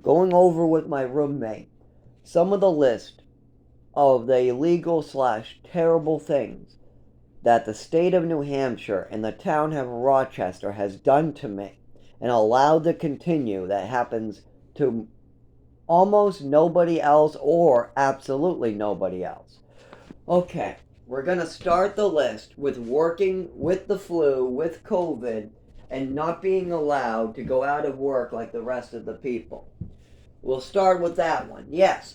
going over with my roommate some of the list of the illegal slash terrible things that the state of New Hampshire and the town of Rochester has done to me and allowed to continue that happens to almost nobody else or absolutely nobody else. Okay, we're going to start the list with working with the flu, with COVID, and not being allowed to go out of work like the rest of the people. We'll start with that one. Yes,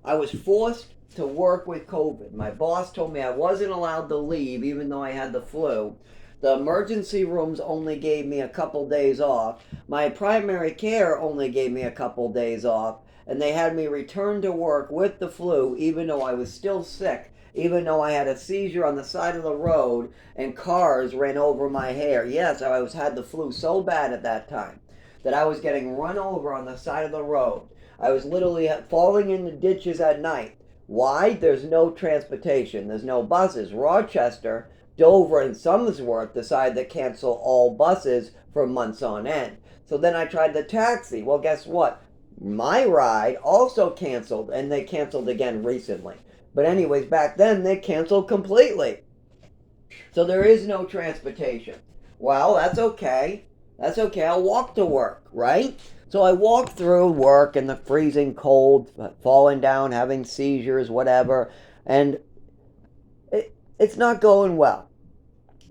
I was forced to work with COVID. My boss told me I wasn't allowed to leave even though I had the flu. The emergency rooms only gave me a couple days off. My primary care only gave me a couple days off. And they had me return to work with the flu even though I was still sick, even though I had a seizure on the side of the road and cars ran over my hair. Yes, had the flu so bad at that time that I was getting run over on the side of the road. I was literally falling in the ditches at night. Why? There's no transportation. There's no buses. Rochester, Dover, and Somersworth decided to cancel all buses for months on end. So then I tried the taxi. Well, guess what? My ride also canceled, and they canceled again recently. But anyways, back then they canceled completely. So there is no transportation. Well, that's okay. That's okay. I'll walk to work, right? So I walk through work in the freezing cold, falling down, having seizures, whatever, and it's not going well.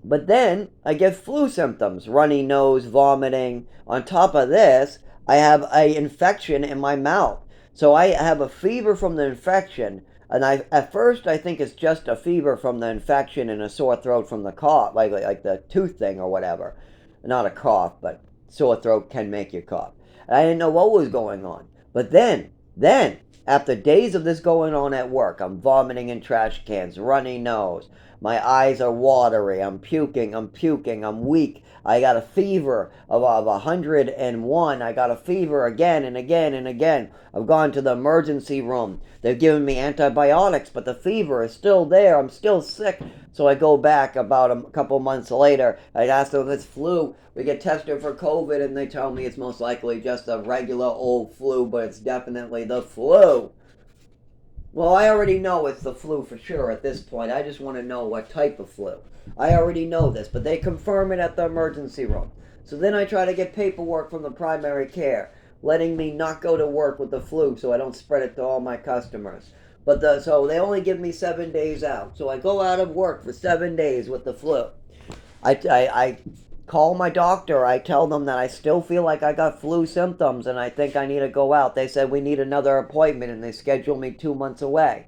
But then I get flu symptoms, runny nose, vomiting. On top of this, I have an infection in my mouth. So I have a fever from the infection. And at first I think it's just a fever from the infection and a sore throat from the cough, like the tooth thing or whatever. Not a cough, but sore throat can make you cough. And I didn't know what was going on. But then, after days of this going on at work, I'm vomiting in trash cans, runny nose. My eyes are watery. I'm puking. I'm weak. I got a fever of 101. I got a fever again and again and again. I've gone to the emergency room. They've given me antibiotics, but the fever is still there. I'm still sick. So I go back about a couple months later. I ask them if it's flu. We get tested for COVID, and they tell me it's most likely just a regular old flu, but it's definitely the flu. Well, I already know it's the flu for sure at this point. I just want to know what type of flu. I already know this, but they confirm it at the emergency room. So then I try to get paperwork from the primary care, letting me not go to work with the flu so I don't spread it to all my customers. So they only give me 7 days out. So I go out of work for 7 days with the flu. I call my doctor. I tell them that I still feel like I got flu symptoms and I think I need to go out. They said we need another appointment and they scheduled me 2 months away.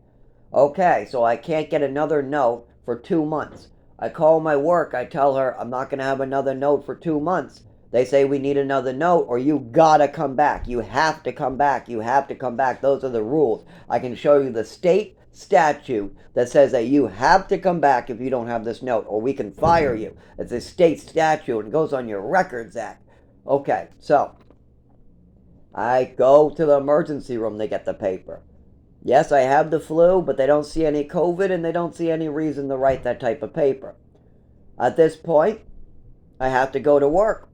Okay, so I can't get another note for 2 months. I call my work. I tell her I'm not going to have another note for 2 months. They say we need another note or you gotta come back. You have to come back. You have to come back. Those are the rules. I can show you the state statute that says that you have to come back if you don't have this note or we can fire you. It's a state statute and goes on your Records Act. Okay, so I go to the emergency room to get the paper. Yes, I have the flu, but they don't see any COVID and they don't see any reason to write that type of paper. At this point, I have to go to work.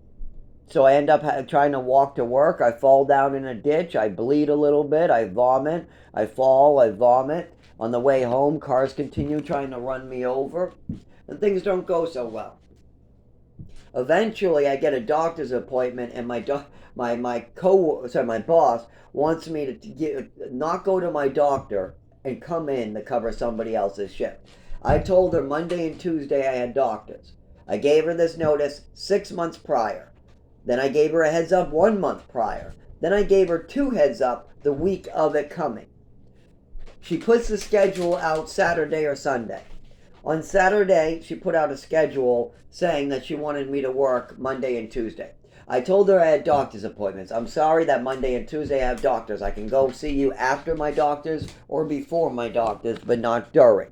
So I end up trying to walk to work. I fall down in a ditch. I bleed a little bit. I vomit. I fall. I vomit. On the way home, cars continue trying to run me over. And things don't go so well. Eventually, I get a doctor's appointment, and my boss wants me to not go to my doctor and come in to cover somebody else's shift. I told her Monday and Tuesday I had doctors. I gave her this notice 6 months prior. Then I gave her a heads up 1 month prior. Then I gave her 2 heads up the week of it coming. She puts the schedule out Saturday or Sunday. On Saturday, she put out a schedule saying that she wanted me to work Monday and Tuesday. I told her I had doctor's appointments. I'm sorry that Monday and Tuesday I have doctors. I can go see you after my doctors or before my doctors, but not during.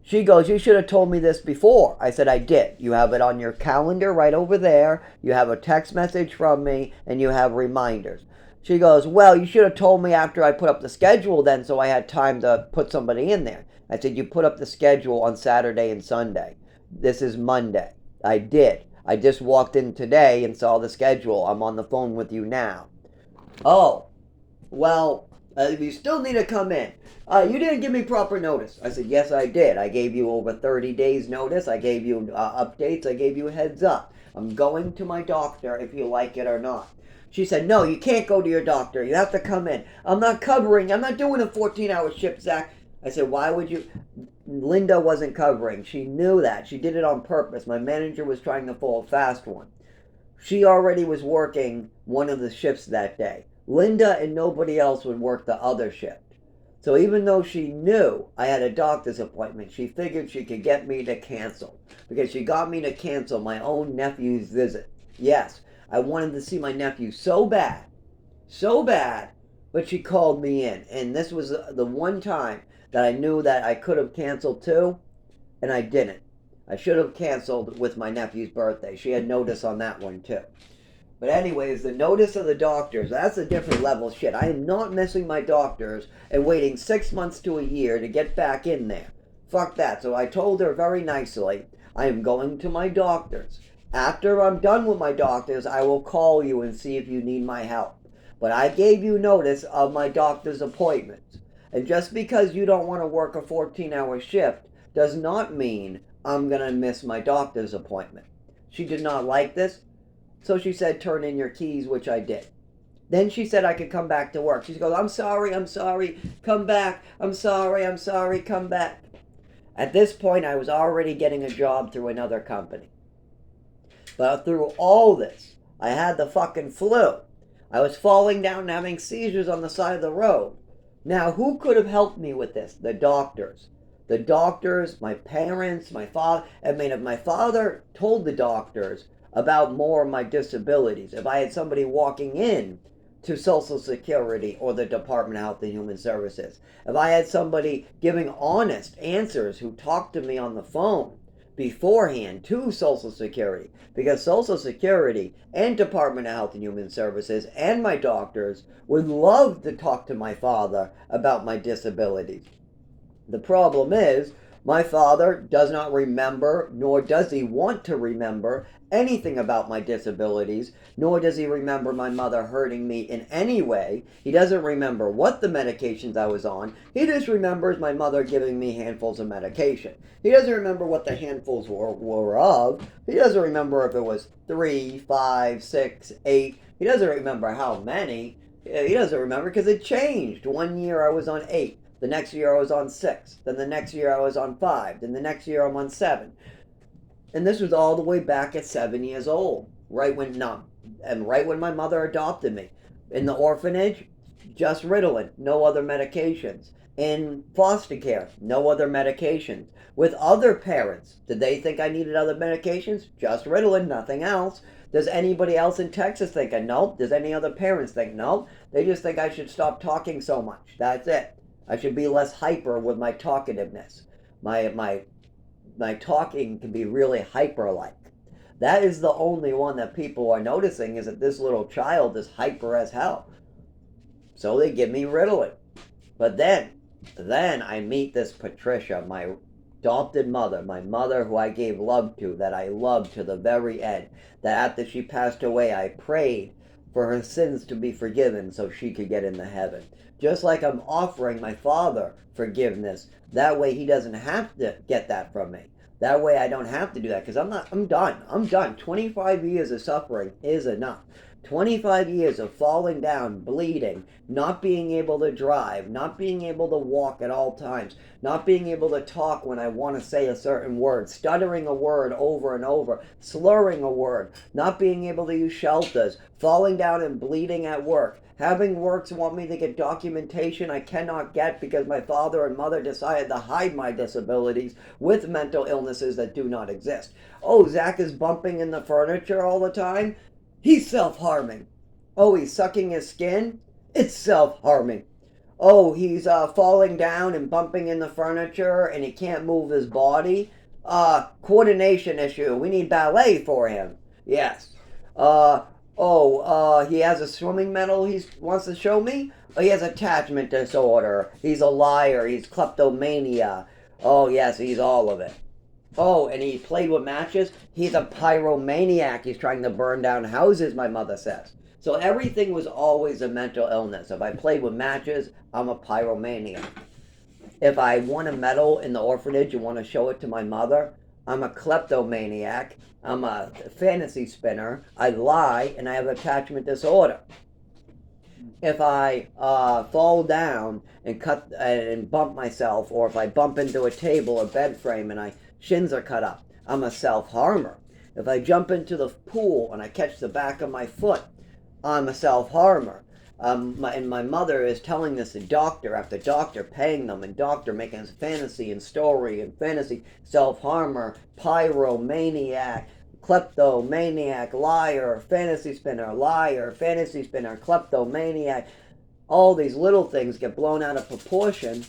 She goes, you should have told me this before. I said, I did. You have it on your calendar right over there. You have a text message from me, and you have reminders. She goes, well, you should have told me after I put up the schedule then so I had time to put somebody in there. I said, you put up the schedule on Saturday and Sunday. This is Monday. I did. I just walked in today and saw the schedule. I'm on the phone with you now. Oh, well, you still need to come in. You didn't give me proper notice. I said, yes, I did. I gave you over 30 days notice. I gave you updates. I gave you a heads up. I'm going to my doctor if you like it or not. She said, no, you can't go to your doctor. You have to come in. I'm not covering. I'm not doing a 14-hour shift, Zach. I said, why would you? Linda wasn't covering. She knew that. She did it on purpose. My manager was trying to pull a fast one. She already was working one of the shifts that day. Linda and nobody else would work the other shift. So even though she knew I had a doctor's appointment, she figured she could get me to cancel. Because she got me to cancel my own nephew's visit. Yes, I wanted to see my nephew so bad. So bad. But she called me in. And this was the one time that I knew that I could have canceled too. And I didn't. I should have canceled with my nephew's birthday. She had notice on that one too. But anyways, the notice of the doctors, that's a different level of shit. I am not missing my doctors and waiting 6 months to a year to get back in there. Fuck that. So I told her very nicely, I am going to my doctors. After I'm done with my doctors, I will call you and see if you need my help. But I gave you notice of my doctor's appointments. And just because you don't want to work a 14-hour shift does not mean I'm going to miss my doctor's appointment. She did not like this. So she said, turn in your keys, which I did. Then she said I could come back to work. She goes, I'm sorry, come back. I'm sorry, come back. At this point, I was already getting a job through another company. But through all this, I had the fucking flu. I was falling down and having seizures on the side of the road. Now, who could have helped me with this? The doctors. The doctors, my parents, my father. I mean, if my father told the doctors about more of my disabilities, if I had somebody walking in to Social Security or the Department of Health and Human Services, if I had somebody giving honest answers who talked to me on the phone beforehand to Social Security, because Social Security and Department of Health and Human Services and my doctors would love to talk to my father about my disabilities. The problem is, my father does not remember, nor does he want to remember, anything about my disabilities, nor does he remember my mother hurting me in any way. He doesn't remember what the medications I was on. He just remembers my mother giving me handfuls of medication. He doesn't remember what the handfuls were of. He doesn't remember if it was 3, 5, 6, 8. He doesn't remember how many. He doesn't remember because it changed. One year I was on 8. The next year I was on 6. Then the next year I was on 5. Then the next year I'm on 7. And this was all the way back at 7 years old. Right when my mother adopted me. In the orphanage, just Ritalin, no other medications. In foster care, no other medications. With other parents, did they think I needed other medications? Just Ritalin, nothing else. Does anybody else in Texas think nope? Does any other parents think nope? They just think I should stop talking so much. That's it. I should be less hyper with my talkativeness. My talking can be really hyper-like. That is the only one that people are noticing, is that this little child is hyper as hell. So they give me Ritalin. But then I meet this Patricia, my adopted mother, my mother who I gave love to, that I loved to the very end. That after she passed away, I prayed for her sins to be forgiven so she could get into heaven. Just like I'm offering my father forgiveness, that way he doesn't have to get that from me. That way I don't have to do that, because I'm done. 25 years of suffering is enough. 25 years of falling down, bleeding, not being able to drive, not being able to walk at all times, not being able to talk when I want to say a certain word, stuttering a word over and over, slurring a word, not being able to use shelters, falling down and bleeding at work, having works want me to get documentation I cannot get because my father and mother decided to hide my disabilities with mental illnesses that do not exist. Oh, Zach is bumping in the furniture all the time? He's self-harming. Oh, he's sucking his skin? It's self-harming. Oh, he's falling down and bumping in the furniture and he can't move his body? Coordination issue. We need ballet for him. Yes. He has a swimming medal he wants to show me? Oh, he has attachment disorder. He's a liar. He's kleptomania. Oh, yes, he's all of it. Oh, and he played with matches? He's a pyromaniac. He's trying to burn down houses, my mother says. So everything was always a mental illness. If I played with matches, I'm a pyromaniac. If I won a medal in the orphanage and want to show it to my mother, I'm a kleptomaniac. I'm a fantasy spinner. I lie and I have attachment disorder. If I fall down and cut and bump myself, or if I bump into a table or bed frame and my shins are cut up, I'm a self-harmer. If I jump into the pool and I catch the back of my foot, I'm a self-harmer. And my mother is telling this to doctor after doctor, paying them, and doctor making this fantasy and story and fantasy, self-harmer, pyromaniac, kleptomaniac, liar, fantasy spinner, kleptomaniac. All these little things get blown out of proportion.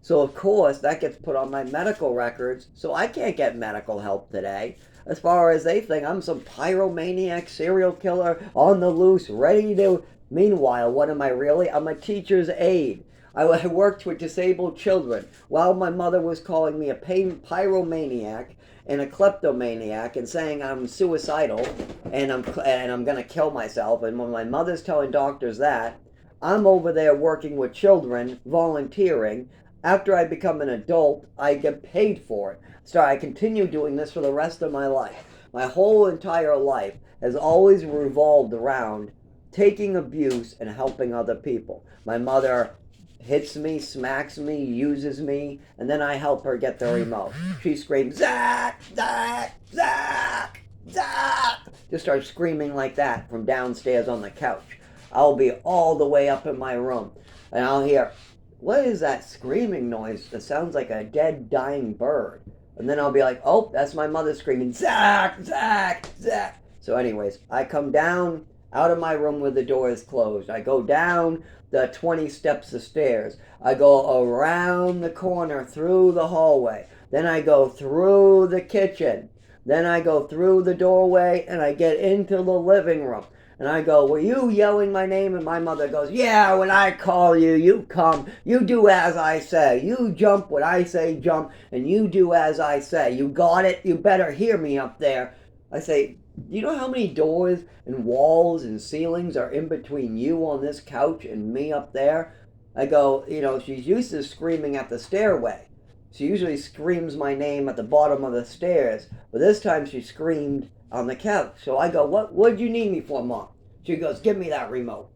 So of course that gets put on my medical records, so I can't get medical help today. As far as they think I'm some pyromaniac serial killer on the loose, ready to... Meanwhile, what am I really? I'm a teacher's aide. I worked with disabled children while my mother was calling me a pyromaniac and a kleptomaniac and saying I'm suicidal and I'm gonna kill myself. And when my mother's telling doctors that, I'm over there working with children, volunteering. After I become an adult, I get paid for it. So I continue doing this for the rest of my life. My whole entire life has always revolved around taking abuse and helping other people. My mother hits me, smacks me, uses me, and then I help her get the remote. She screams, Zach, Zach, Zach, Zach. Just starts screaming like that from downstairs on the couch. I'll be all the way up in my room, and I'll hear, what is that screaming noise that sounds like a dead, dying bird? And then I'll be like, oh, that's my mother screaming, Zach, Zach, Zach. So anyways, I come down out of my room where the door is closed. I go down the 20 steps of stairs. I go around the corner through the hallway. Then I go through the kitchen. Then I go through the doorway and I get into the living room. And I go, were you yelling my name? And my mother goes, yeah, when I call you, you come. You do as I say. You jump when I say jump, and you do as I say. You got it? You better hear me up there. I say, you know how many doors and walls and ceilings are in between you on this couch and me up there? I go, she's used to screaming at the stairway. She usually screams my name at the bottom of the stairs, but this time she screamed on the couch. So I go, what'd you need me for, Mom? She goes, give me that remote.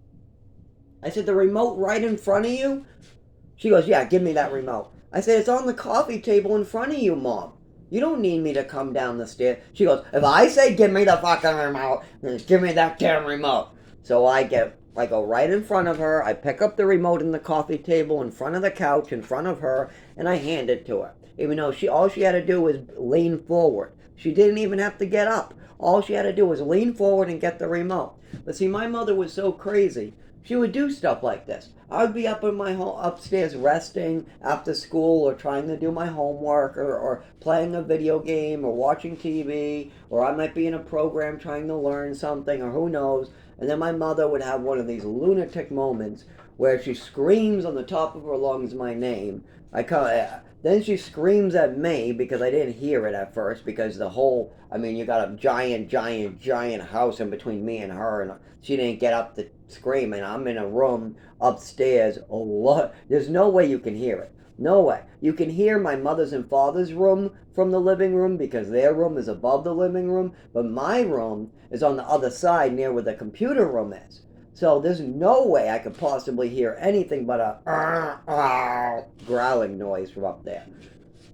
I said, the remote right in front of you? She goes, yeah, give me that remote. I said, it's on the coffee table in front of you, Mom. You don't need me to come down the stairs. She goes, if I say give me the fucking remote, then give me that damn remote. So I go right in front of her. I pick up the remote in the coffee table in front of the couch in front of her, and I hand it to her. Even though all she had to do was lean forward. She didn't even have to get up. All she had to do was lean forward and get the remote. But see, my mother was so crazy. She would do stuff like this. I would be up in my upstairs resting after school or trying to do my homework or playing a video game or watching TV, or I might be in a program trying to learn something, or who knows. And then my mother would have one of these lunatic moments where she screams on the top of her lungs my name. Then she screams at me because I didn't hear it at first, because you got a giant house in between me and her, and she didn't get up to scream, and I'm in a room upstairs. There's no way you can hear it. No way. You can hear my mother's and father's room from the living room because their room is above the living room, but my room is on the other side near where the computer room is. So there's no way I could possibly hear anything but a growling noise from up there,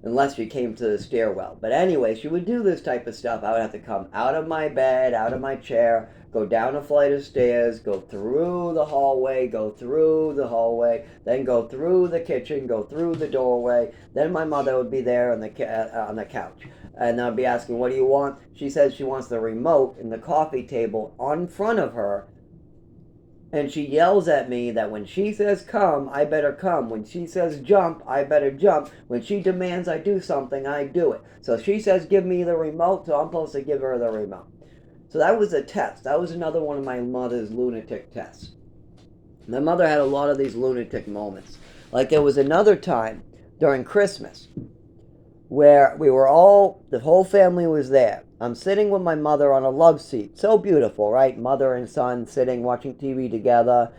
unless she came to the stairwell. But anyway, she would do this type of stuff. I would have to come out of my bed, out of my chair, go down a flight of stairs, go through the hallway, then go through the kitchen, go through the doorway. Then my mother would be there on the couch. And I'd be asking, what do you want? She says she wants the remote in the coffee table in front of her. And she yells at me that when she says come, I better come. When she says jump, I better jump. When she demands I do something, I do it. So she says give me the remote, so I'm supposed to give her the remote. So that was a test. That was another one of my mother's lunatic tests. My mother had a lot of these lunatic moments. Like there was another time during Christmas where the whole family was there. I'm sitting with my mother on a love seat. So beautiful, right? Mother and son sitting, watching TV together,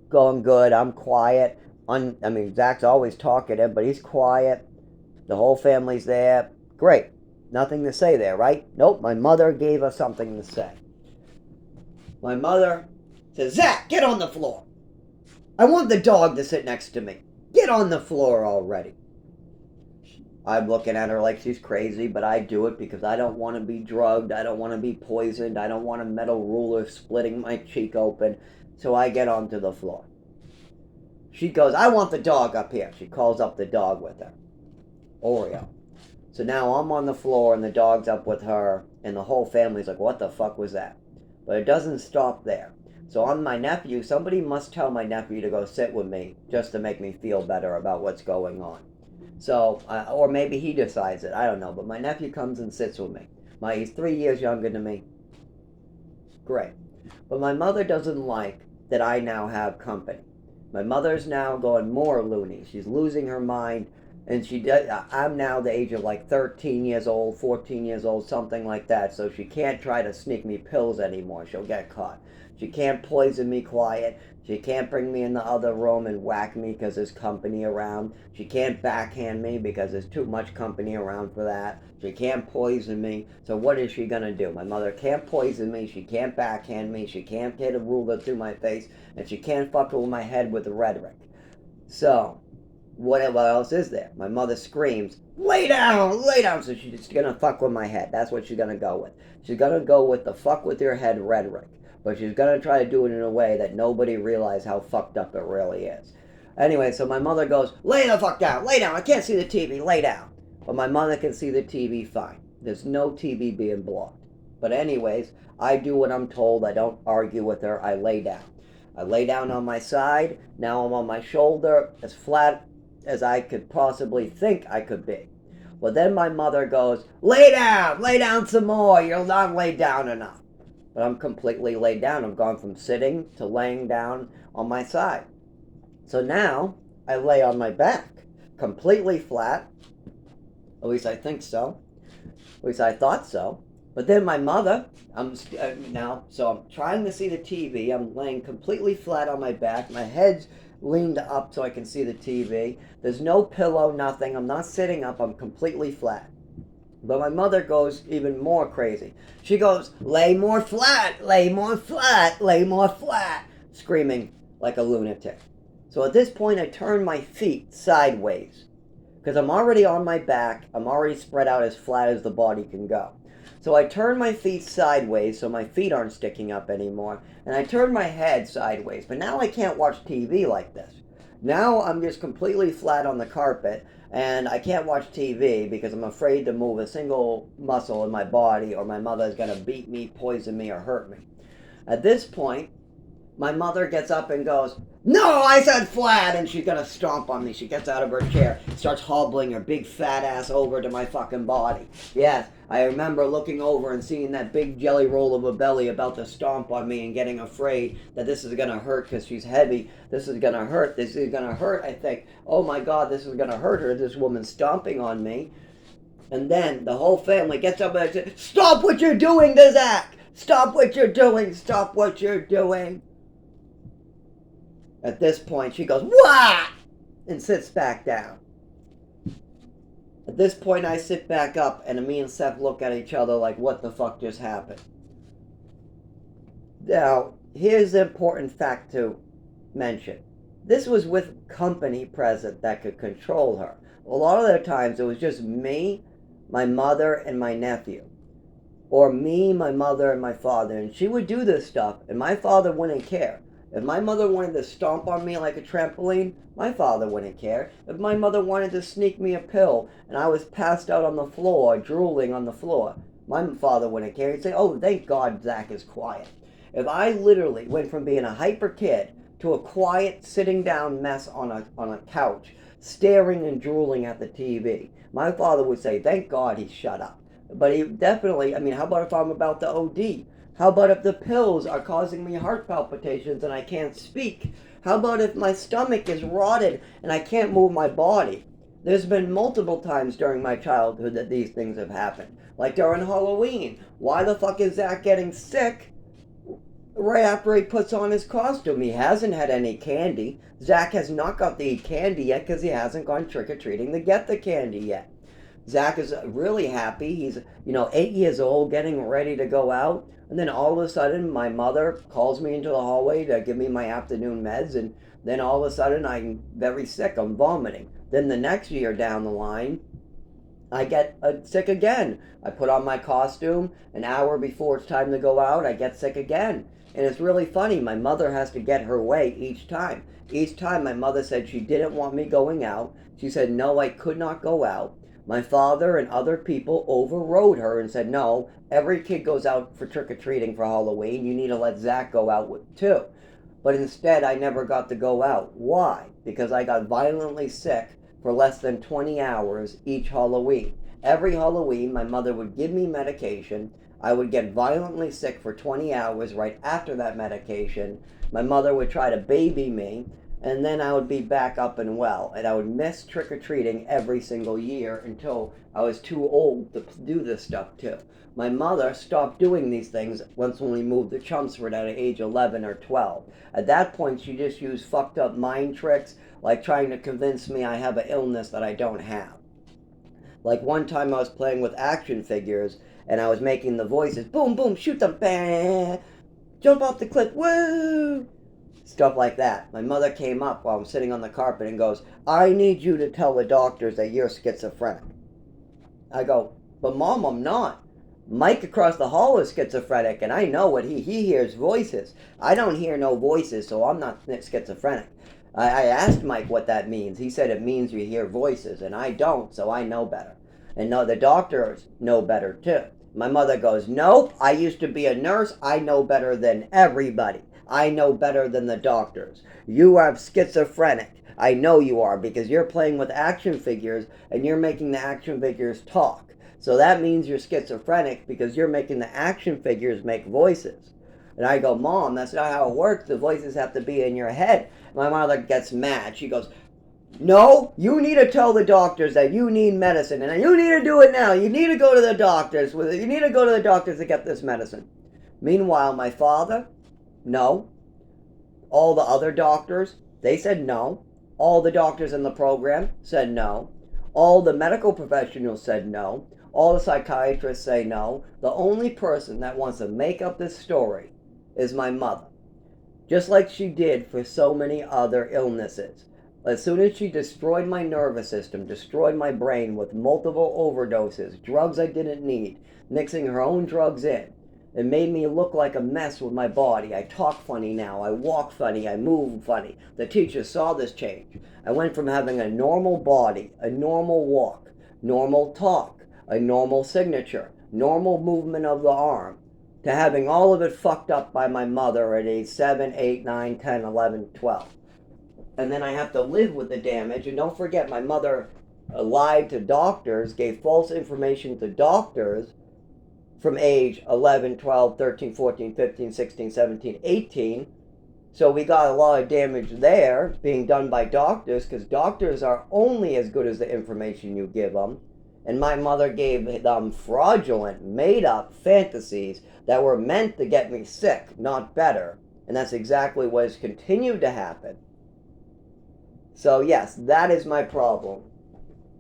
going good. I'm quiet. Zach's always talkative, but he's quiet. The whole family's there. Great. Nothing to say there, right? Nope, my mother gave us something to say. My mother says, Zach, get on the floor. I want the dog to sit next to me. Get on the floor already. I'm looking at her like she's crazy, but I do it because I don't want to be drugged. I don't want to be poisoned. I don't want a metal ruler splitting my cheek open. So I get onto the floor. She goes, I want the dog up here. She calls up the dog with her. Oreo. So now I'm on the floor and the dog's up with her, and the whole family's like, what the fuck was that? But it doesn't stop there. So I'm my nephew. Somebody must tell my nephew to go sit with me just to make me feel better about what's going on. So, or maybe he decides it. I don't know. But my nephew comes and sits with me. He's 3 years younger than me. Great. But my mother doesn't like that I now have company. My mother's now going more loony. She's losing her mind. And I'm now the age of like 13 years old, 14 years old, something like that. So she can't try to sneak me pills anymore. She'll get caught. She can't poison me quiet. She can't bring me in the other room and whack me because there's company around. She can't backhand me because there's too much company around for that. She can't poison me. So what is she going to do? My mother can't poison me. She can't backhand me. She can't hit a ruler through my face. And she can't fuck with my head with the rhetoric. So what else is there? My mother screams, lay down, lay down. So she's going to fuck with my head. That's what she's going to go with. She's going to go with the fuck with your head rhetoric. But she's going to try to do it in a way that nobody realizes how fucked up it really is. Anyway, so my mother goes, lay the fuck down, lay down. I can't see the TV, lay down. But my mother can see the TV fine. There's no TV being blocked. But anyways, I do what I'm told. I don't argue with her. I lay down. I lay down on my side. Now I'm on my shoulder, as flat as I could possibly think I could be. Well, then my mother goes, lay down some more. You're not laid down enough. But I'm completely laid down. I've gone from sitting to laying down on my side. So now I lay on my back, completely flat. At least I think so. At least I thought so. But then my mother, I'm trying to see the TV. I'm laying completely flat on my back. My head's leaned up so I can see the TV. There's no pillow, nothing. I'm not sitting up. I'm completely flat. But my mother goes even more crazy. She goes, lay more flat, lay more flat, lay more flat, screaming like a lunatic. So at this point, I turn my feet sideways because I'm already on my back. I'm already spread out as flat as the body can go. So I turn my feet sideways so my feet aren't sticking up anymore. And I turn my head sideways. But now I can't watch TV like this. Now I'm just completely flat on the carpet. And I can't watch TV because I'm afraid to move a single muscle in my body or my mother is going to beat me, poison me, or hurt me. At this point, my mother gets up and goes, no, I said flat, and she's going to stomp on me. She gets out of her chair, starts hobbling her big fat ass over to my fucking body. Yes, I remember looking over and seeing that big jelly roll of a belly about to stomp on me and getting afraid that this is going to hurt because she's heavy. This is going to hurt. This is going to hurt. I think, oh my God, this is going to hurt her. This woman's stomping on me. And then the whole family gets up and says, stop what you're doing to Zach. Stop what you're doing. Stop what you're doing. At this point, she goes, what? And sits back down. At this point, I sit back up, and me and Seth look at each other like, what the fuck just happened? Now, here's the important fact to mention. This was with company present that could control her. A lot of the times, it was just me, my mother, and my nephew. Or me, my mother, and my father. And she would do this stuff, and my father wouldn't care. If my mother wanted to stomp on me like a trampoline, my father wouldn't care. If my mother wanted to sneak me a pill and I was passed out on the floor, drooling on the floor, my father wouldn't care. He'd say, oh, thank God Zach is quiet. If I literally went from being a hyper kid to a quiet, sitting down mess on a couch, staring and drooling at the TV, my father would say, thank God he shut up. But he definitely, how about if I'm about to OD? How about if the pills are causing me heart palpitations and I can't speak? How about if my stomach is rotted and I can't move my body? There's been multiple times during my childhood that these things have happened. Like during Halloween. Why the fuck is Zach getting sick right after he puts on his costume? He hasn't had any candy. Zach has not got to eat candy yet because he hasn't gone trick-or-treating to get the candy yet. Zach is really happy. He's, 8 years old, getting ready to go out. And then all of a sudden, my mother calls me into the hallway to give me my afternoon meds. And then all of a sudden, I'm very sick. I'm vomiting. Then the next year down the line, I get sick again. I put on my costume. An hour before it's time to go out, I get sick again. And it's really funny. My mother has to get her way each time. Each time my mother said she didn't want me going out. She said, no, I could not go out. My father and other people overrode her and said, no, every kid goes out for trick-or-treating for Halloween. You need to let Zach go out too. But instead, I never got to go out. Why? Because I got violently sick for less than 20 hours each Halloween. Every Halloween, my mother would give me medication. I would get violently sick for 20 hours right after that medication. My mother would try to baby me, and then I would be back up and well. And I would miss trick-or-treating every single year until I was too old to do this stuff too. My mother stopped doing these things once when we moved to Chelmsford at age 11 or 12. At that point, she just used fucked up mind tricks, like trying to convince me I have an illness that I don't have. Like one time I was playing with action figures, and I was making the voices, boom, boom, shoot them, bang, jump off the cliff, woo! Stuff like that. My mother came up while I'm sitting on the carpet and goes, I need you to tell the doctors that you're schizophrenic. I go, but Mom, I'm not. Mike across the hall is schizophrenic, and I know what he hears voices. I don't hear no voices, so I'm not schizophrenic. I asked Mike what that means. He said it means you hear voices, and I don't, so I know better. And no, the doctors know better too. My mother goes, nope, I used to be a nurse. I know better than everybody. I know better than the doctors. You are schizophrenic. I know you are, because you're playing with action figures and you're making the action figures talk. So that means you're schizophrenic because you're making the action figures make voices. And I go, Mom, that's not how it works. The voices have to be in your head. My mother gets mad. She goes, no, you need to tell the doctors that you need medicine, and you need to do it now. You need to go to the doctors. You need to go to the doctors to get this medicine. Meanwhile, my father, no. All the other doctors, they said no. All the doctors in the program said no. All the medical professionals said no. All the psychiatrists say no. The only person that wants to make up this story is my mother. Just like she did for so many other illnesses. As soon as she destroyed my nervous system, destroyed my brain with multiple overdoses, drugs I didn't need, mixing her own drugs in, it made me look like a mess with my body. I talk funny now. I walk funny. I move funny. The teachers saw this change. I went from having a normal body, a normal walk, normal talk, a normal signature, normal movement of the arm, to having all of it fucked up by my mother at age 7, 8, 9, 10, 11, 12. And then I have to live with the damage. And don't forget, my mother lied to doctors, gave false information to doctors from age 11, 12, 13, 14, 15, 16, 17, 18. So we got a lot of damage there being done by doctors, because doctors are only as good as the information you give them. And my mother gave them fraudulent, made-up fantasies that were meant to get me sick, not better. And that's exactly what has continued to happen. So yes, that is my problem.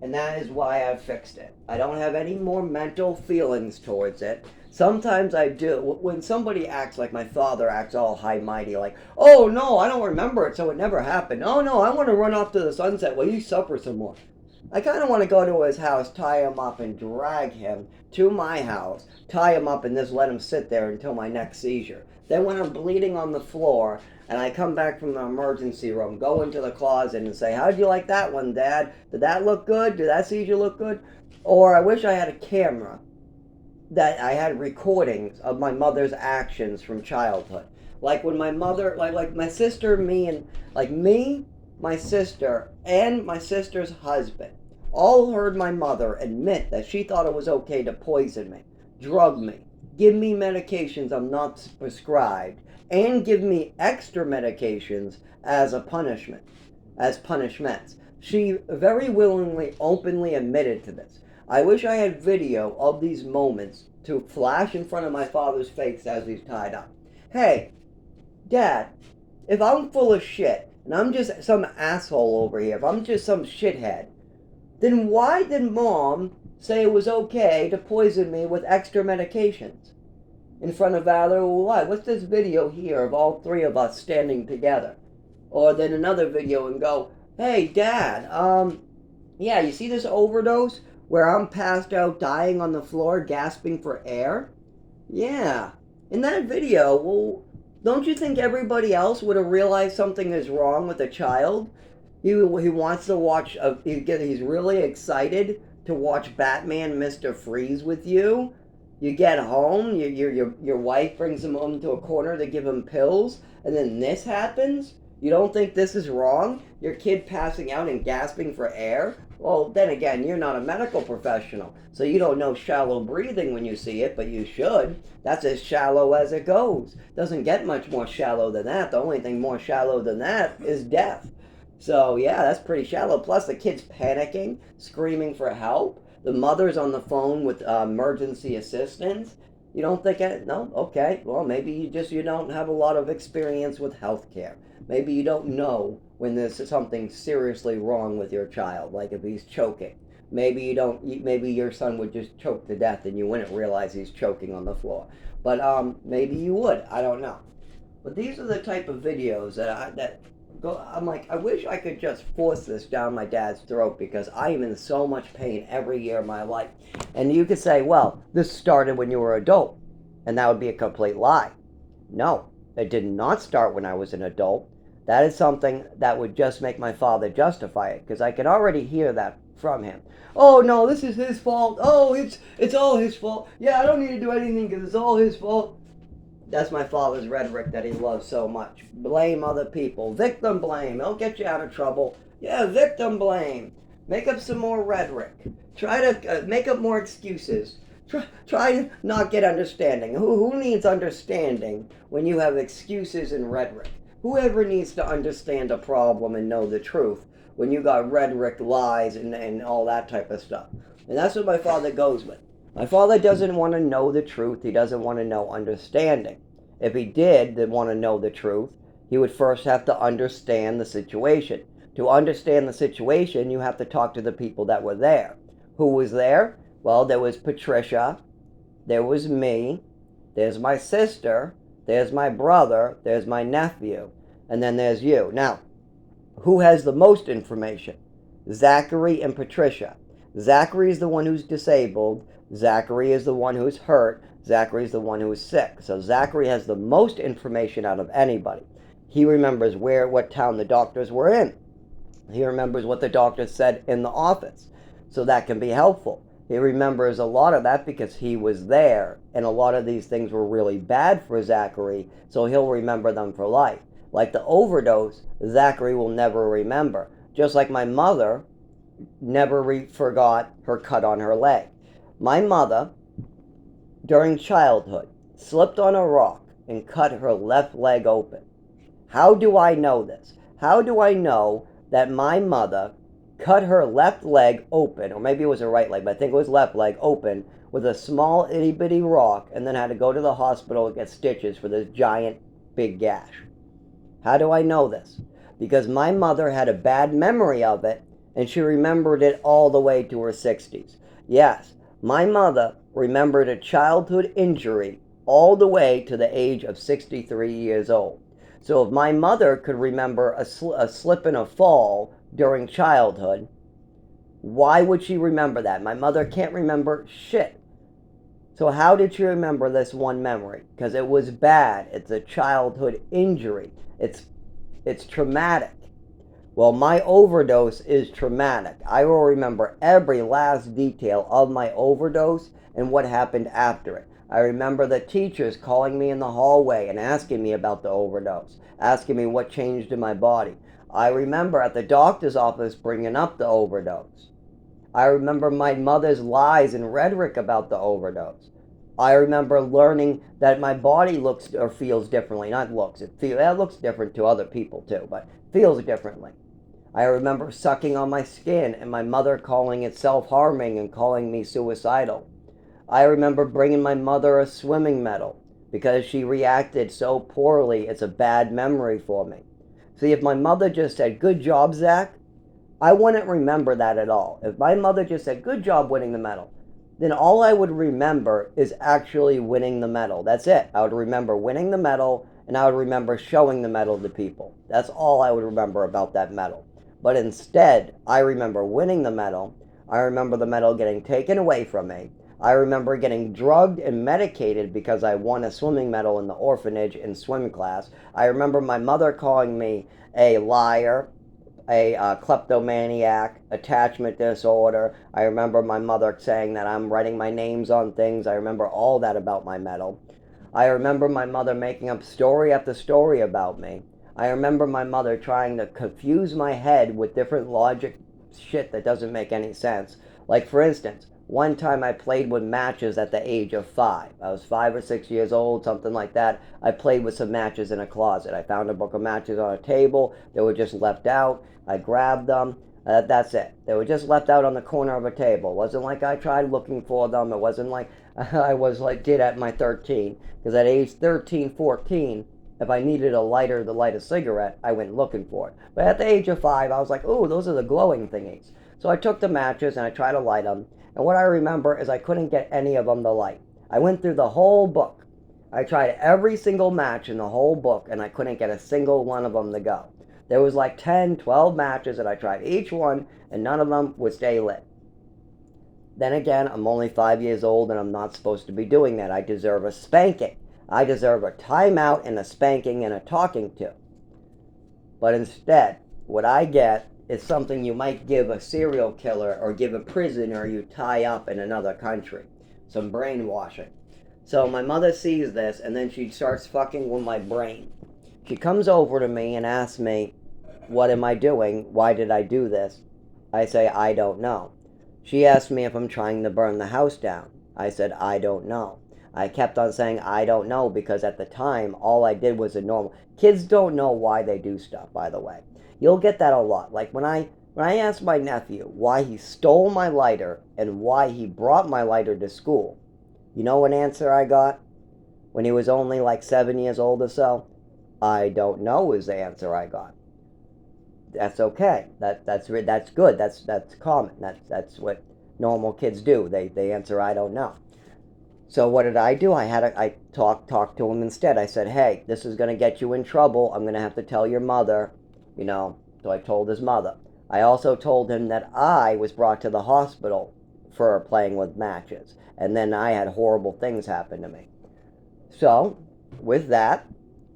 And that is why I fixed it. I don't have any more mental feelings towards it. Sometimes I do. When somebody acts like my father acts all high-mighty, like, oh no, I don't remember it, so it never happened. Oh no, I want to run off to the sunset while you suffer some more. I kind of want to go to his house, tie him up, and drag him to my house, tie him up, and just let him sit there until my next seizure. Then when I'm bleeding on the floor, and I come back from the emergency room, go into the closet and say, how'd you like that one, Dad? Did that look good? Did that seizure look good? Or I wish I had a camera that I had recordings of my mother's actions from childhood. Like when my mother, like my sister, my sister, and my sister's husband all heard my mother admit that she thought it was okay to poison me, drug me, give me medications I'm not prescribed, and give me extra medications as a punishment, as punishments. She very willingly, openly admitted to this. I wish I had video of these moments to flash in front of my father's face as he's tied up. Hey, Dad, if I'm full of shit and I'm just some asshole over here, if I'm just some shithead, then why did Mom say it was okay to poison me with extra medications in front of Valerie? Why? What's this video here of all three of us standing together? Or then another video and go, hey, Dad, yeah, you see this overdose where I'm passed out dying on the floor gasping for air? Yeah. In that video, well, don't you think everybody else would have realized something is wrong with the child? He wants to watch, he's really excited to watch Batman Mr. Freeze with you. You get home, your wife brings him home to a corner to give him pills, and then this happens? You don't think this is wrong? Your kid passing out and gasping for air? Well, then again, you're not a medical professional, so you don't know shallow breathing when you see it, but you should. That's as shallow as it goes. Doesn't get much more shallow than that. The only thing more shallow than that is death. So, yeah, that's pretty shallow. Plus, the kid's panicking, screaming for help. The mother's on the phone with emergency assistance. You don't think it? No? Okay. Well, maybe you don't have a lot of experience with healthcare. Maybe you don't know when there's something seriously wrong with your child, like if he's choking. Maybe you don't. Maybe your son would just choke to death, and you wouldn't realize he's choking on the floor. But maybe you would. I don't know. But these are the type of videos I'm like, I wish I could just force this down my dad's throat because I am in so much pain every year of my life. And you could say, well, this started when you were an adult, and that would be a complete lie. No, it did not start when I was an adult. That is something that would just make my father justify it, because I can already hear that from him. Oh, no, this is his fault. Oh, it's all his fault. Yeah, I don't need to do anything because it's all his fault. That's my father's rhetoric that he loves so much. Blame other people. Victim blame. It'll get you out of trouble. Yeah, victim blame. Make up some more rhetoric. Try to make up more excuses. Try to not get understanding. Who needs understanding when you have excuses and rhetoric? Whoever needs to understand a problem and know the truth when you got rhetoric, lies, and all that type of stuff. And that's what my father goes with. My father doesn't want to know the truth. He doesn't want to know understanding. If he did want to know the truth, he would first have to understand the situation. To understand the situation, you have to talk to the people that were there. Who was there? Well, there was Patricia, there was me, there's my sister, there's my brother, there's my nephew, and then there's you. Now, who has the most information? Zachary and Patricia. Zachary is the one who's disabled. Zachary is the one who's hurt. Zachary is the one who is sick. So Zachary has the most information out of anybody. He remembers what town the doctors were in. He remembers what the doctor said in the office. So that can be helpful. He remembers a lot of that because he was there. And a lot of these things were really bad for Zachary. So he'll remember them for life. Like the overdose, Zachary will never remember. Just like my mother never forgot her cut on her leg. My mother, during childhood, slipped on a rock and cut her left leg open. How do I know this? How do I know that my mother cut her left leg open, or maybe it was her right leg, but I think it was left leg open, with a small itty bitty rock, and then had to go to the hospital and get stitches for this giant big gash? How do I know this? Because my mother had a bad memory of it, and she remembered it all the way to her 60s. Yes, my mother remembered a childhood injury all the way to the age of 63 years old. So if my mother could remember a slip and a fall during childhood, why would she remember that? My mother can't remember shit. So how did she remember this one memory? Because it was bad. It's a childhood injury. It's traumatic. Well, my overdose is traumatic. I will remember every last detail of my overdose and what happened after it. I remember the teachers calling me in the hallway and asking me about the overdose, asking me what changed in my body. I remember at the doctor's office bringing up the overdose. I remember my mother's lies and rhetoric about the overdose. I remember learning that my body looks or feels differently. Not looks. It looks different to other people too, but feels differently. I remember sucking on my skin and my mother calling it self-harming and calling me suicidal. I remember bringing my mother a swimming medal because she reacted so poorly. It's a bad memory for me. See, if my mother just said, "Good job, Zach," I wouldn't remember that at all. If my mother just said, "Good job winning the medal," then all I would remember is actually winning the medal. That's it. I would remember winning the medal and I would remember showing the medal to people. That's all I would remember about that medal. But instead, I remember winning the medal. I remember the medal getting taken away from me. I remember getting drugged and medicated because I won a swimming medal in the orphanage in swim class. I remember my mother calling me a liar, a kleptomaniac, attachment disorder. I remember my mother saying that I'm writing my names on things. I remember all that about my medal. I remember my mother making up story after story about me. I remember my mother trying to confuse my head with different logic shit that doesn't make any sense. Like, for instance, one time I played with matches at the age of 5. I was 5 or 6 years old, something like that. I played with some matches in a closet. I found a book of matches on a table. They were just left out. I grabbed them. That's it. They were just left out on the corner of a table. It wasn't like I tried looking for them. It wasn't like I was like did at my 13. Because at age 13, 14, if I needed a lighter to light a cigarette, I went looking for it. But at the age of 5, I was like, "Ooh, those are the glowing thingies." So I took the matches and I tried to light them. And what I remember is I couldn't get any of them to light. I went through the whole book. I tried every single match in the whole book and I couldn't get a single one of them to go. There was like 10, 12 matches and I tried each one and none of them would stay lit. Then again, I'm only 5 years old and I'm not supposed to be doing that. I deserve a spanking. I deserve a timeout and a spanking and a talking to. But instead, what I get is something you might give a serial killer or give a prisoner you tie up in another country. Some brainwashing. So my mother sees this and then she starts fucking with my brain. She comes over to me and asks me, "What am I doing? Why did I do this?" I say, "I don't know." She asked me if I'm trying to burn the house down. I said, "I don't know." I kept on saying, "I don't know," because at the time, all I did was a normal. Kids don't know why they do stuff, by the way. You'll get that a lot. Like when I asked my nephew why he stole my lighter and why he brought my lighter to school, you know what answer I got? When he was only like 7 years old or so? "I don't know," is the answer I got. That's okay. That's good. That's common. That's what normal kids do. They answer, "I don't know." So what did I do? I talked to him instead. I said, "Hey, this is going to get you in trouble. I'm going to have to tell your mother," you know. So I told his mother. I also told him that I was brought to the hospital for playing with matches, and then I had horrible things happen to me. So, with that,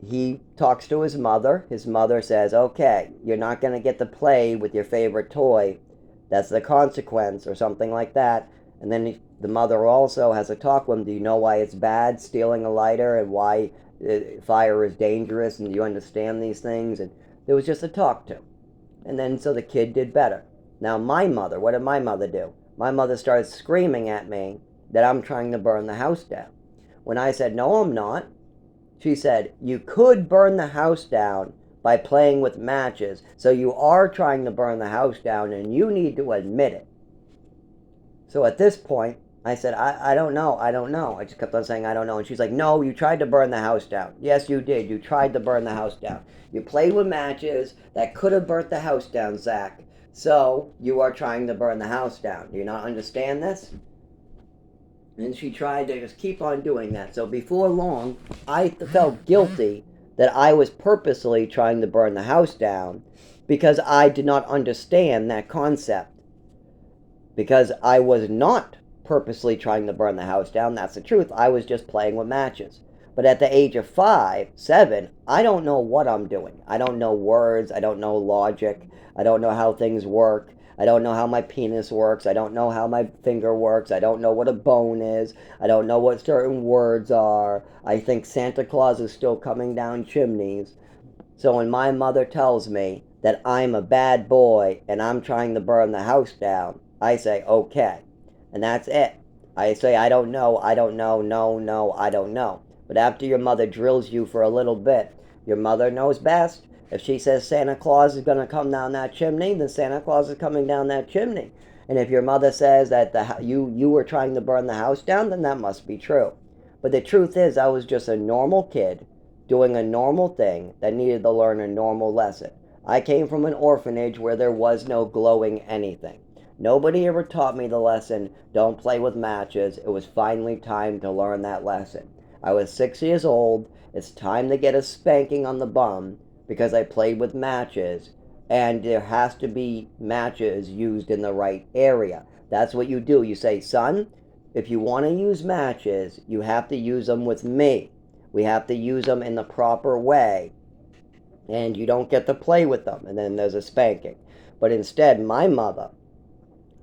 he talks to his mother. His mother says, "Okay, you're not going to get to play with your favorite toy. That's the consequence," or something like that. And then the mother also has a talk with him. "Do you know why it's bad stealing a lighter and why fire is dangerous? And do you understand these things?" And there was just a talk to. And then so the kid did better. Now my mother, what did my mother do? My mother started screaming at me that I'm trying to burn the house down. When I said, "No, I'm not," she said, "You could burn the house down by playing with matches, so you are trying to burn the house down and you need to admit it." So at this point, I said, I don't know. I just kept on saying, "I don't know." And she's like, "No, you tried to burn the house down." "Yes, you did. You tried to burn the house down. You played with matches that could have burnt the house down, Zach. So you are trying to burn the house down. Do you not understand this?" And she tried to just keep on doing that. So before long, I felt guilty that I was purposely trying to burn the house down because I did not understand that concept. Because I was not purposely trying to burn the house down. That's the truth. I was just playing with matches. But at the age of 5, 7, I don't know what I'm doing. I don't know words. I don't know logic. I don't know how things work. I don't know how my penis works. I don't know how my finger works. I don't know what a bone is. I don't know what certain words are. I think Santa Claus is still coming down chimneys. So when my mother tells me that I'm a bad boy and I'm trying to burn the house down, I say, "Okay." And that's it. I say, "I don't know, I don't know, no, I don't know." But after your mother drills you for a little bit, your mother knows best. If she says Santa Claus is going to come down that chimney, then Santa Claus is coming down that chimney. And if your mother says that you were trying to burn the house down, then that must be true. But the truth is, I was just a normal kid doing a normal thing that needed to learn a normal lesson. I came from an orphanage where there was no glowing anything. Nobody ever taught me the lesson, don't play with matches. It was finally time to learn that lesson. I was 6 years old. It's time to get a spanking on the bum because I played with matches, and there has to be matches used in the right area. That's what you do. You say, son, if you want to use matches, you have to use them with me. We have to use them in the proper way, and you don't get to play with them. And then there's a spanking. But instead, my mother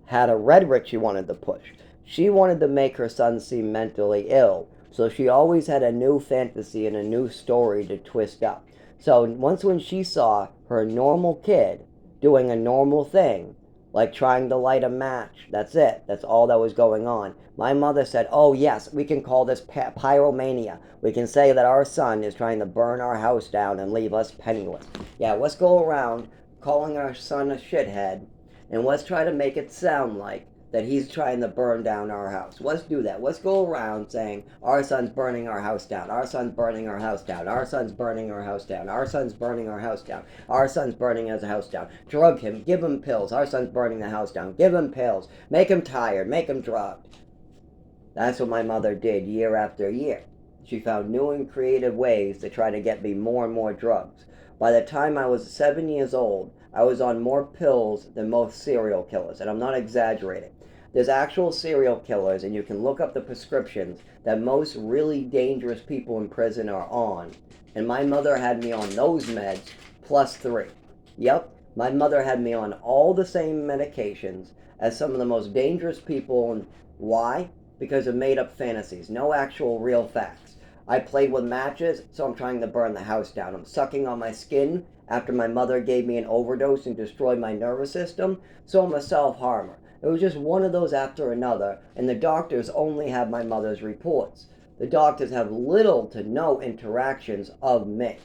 had a rhetoric she wanted to push. She wanted to make her son seem mentally ill, so she always had a new fantasy and a new story to twist up. So once when she saw her normal kid doing a normal thing, like trying to light a match, that's it. That's all that was going on. My mother said, oh yes, we can call this pyromania. We can say that our son is trying to burn our house down and leave us penniless. Yeah, let's go around calling our son a shithead, and let's try to make it sound like that he's trying to burn down our house. Let's do that. Let's go around saying, our son's burning our house down. Our son's burning our house down. Our son's burning our house down. Our son's burning our house down. Our son's burning his house down. Drug him. Give him pills. Our son's burning the house down. Give him pills. Make him tired. Make him drugged. That's what my mother did year after year. She found new and creative ways to try to get me more and more drugs. By the time I was 7 years old, I was on more pills than most serial killers, and I'm not exaggerating. There's actual serial killers, and you can look up the prescriptions that most really dangerous people in prison are on. And my mother had me on those meds plus 3. Yep, my mother had me on all the same medications as some of the most dangerous people. And why? Because of made-up fantasies, no actual real facts. I played with matches, so I'm trying to burn the house down. I'm sucking on my skin after my mother gave me an overdose and destroyed my nervous system, so I'm a self-harmer. It was just one of those after another, and the doctors only have my mother's reports. The doctors have little to no interactions of me.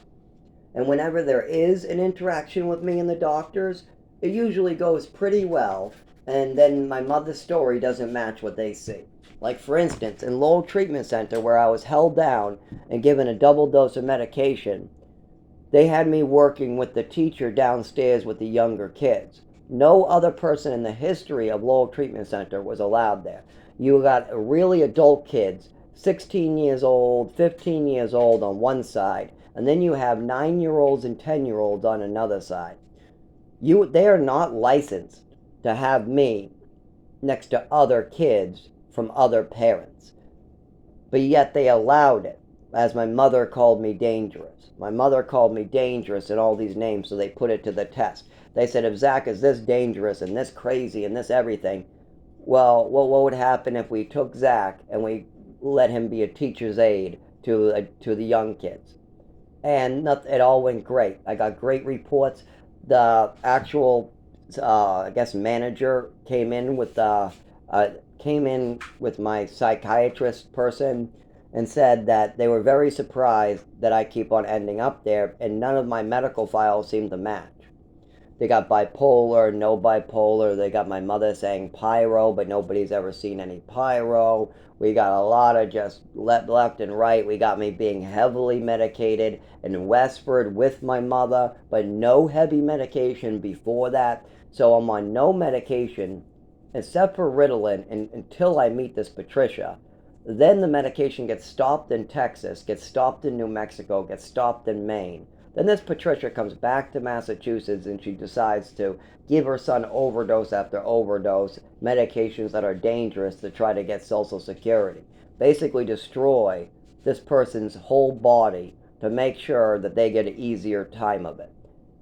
And whenever there is an interaction with me and the doctors, it usually goes pretty well, and then my mother's story doesn't match what they see. Like, for instance, in Lowell Treatment Center, where I was held down and given a double dose of medication, they had me working with the teacher downstairs with the younger kids. No other person in the history of Lowell Treatment Center was allowed there. You got really adult kids, 16 years old, 15 years old on one side, and then you have 9-year-olds and 10-year-olds on another side. They are not licensed to have me next to other kids from other parents. But yet they allowed it, as my mother called me dangerous. My mother called me dangerous and all these names, so they put it to the test. They said, if Zach is this dangerous and this crazy and this everything, well, what would happen if we took Zach and we let him be a teacher's aide to the young kids? And it all went great. I got great reports. The actual, manager came in with my psychiatrist person and said that they were very surprised that I keep on ending up there, and none of my medical files seem to match. They got bipolar, no bipolar. They got my mother saying pyro, but nobody's ever seen any pyro. We got a lot of just left and right. We got me being heavily medicated in Westford with my mother, but no heavy medication before that. So I'm on no medication except for Ritalin until I meet this Patricia. Then the medication gets stopped in Texas, gets stopped in New Mexico, gets stopped in Maine. Then this Patricia comes back to Massachusetts and she decides to give her son overdose after overdose, medications that are dangerous to try to get Social Security. Basically destroy this person's whole body to make sure that they get an easier time of it.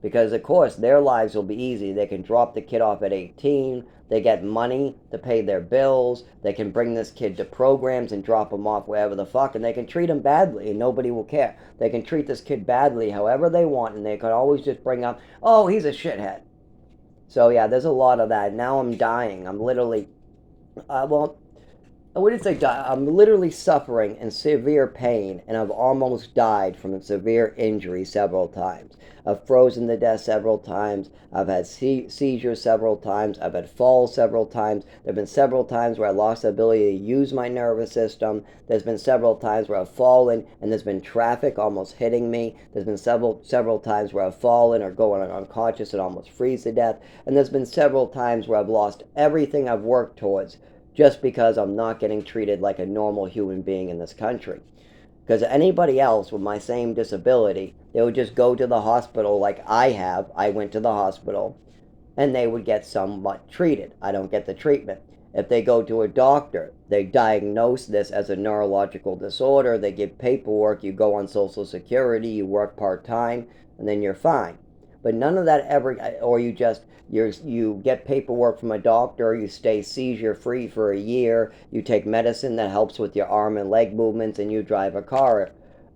Because, of course, their lives will be easy. They can drop the kid off at 18. They get money to pay their bills. They can bring this kid to programs and drop him off wherever the fuck. And they can treat him badly and nobody will care. They can treat this kid badly however they want. And they can always just bring up, oh, he's a shithead. So, yeah, there's a lot of that. Now I'm dying. I'm literally, I wouldn't say die. I'm literally suffering in severe pain, and I've almost died from a severe injury several times. I've frozen to death several times. I've had seizures several times. I've had falls several times. There have been several times where I lost the ability to use my nervous system. There's been several times where I've fallen and there's been traffic almost hitting me. There's been several times where I've fallen or going unconscious and almost freeze to death. And there's been several times where I've lost everything I've worked towards just because I'm not getting treated like a normal human being in this country. Because anybody else with my same disability, they would just go to the hospital like I have. I went to the hospital and they would get somewhat treated. I don't get the treatment. If they go to a doctor, they diagnose this as a neurological disorder, they give paperwork, you go on Social Security, you work part time, and then you're fine. But none of that ever, or you get paperwork from a doctor, you stay seizure free for a year, you take medicine that helps with your arm and leg movements, and you drive a car.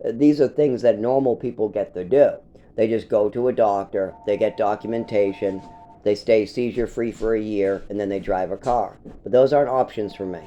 These are things that normal people get to do. They just go to a doctor, they get documentation, they stay seizure free for a year, and then they drive a car. But those aren't options for me.